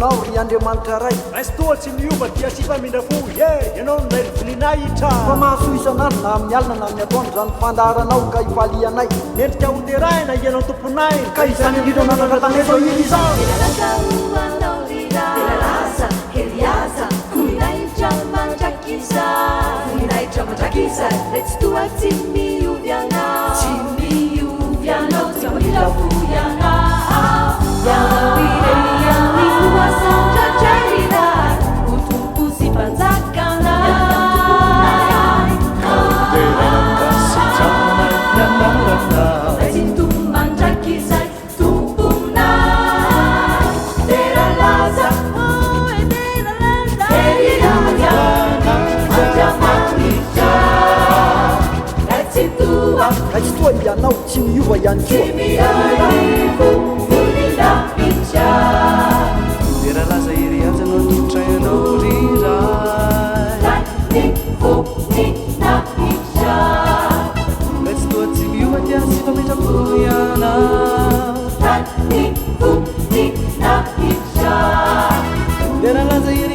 Nao riandriamanitra ray Raistoa tsy miova dia tsy fa mindrafo ianao nilay volinay itra fa mahasoa isan'andro na amin'ny alina na amin'ny atoandro zany fandaharanao ka ifalianay nendrika hoterahina ianao tomponay ka izany indrindra nanandrataneso iny izao Raistoa ianao tsy miova ihany Dera laza iry aza no totrainao riray Raistoa tsy miova dia tsy fametrako ianao Dera laza iry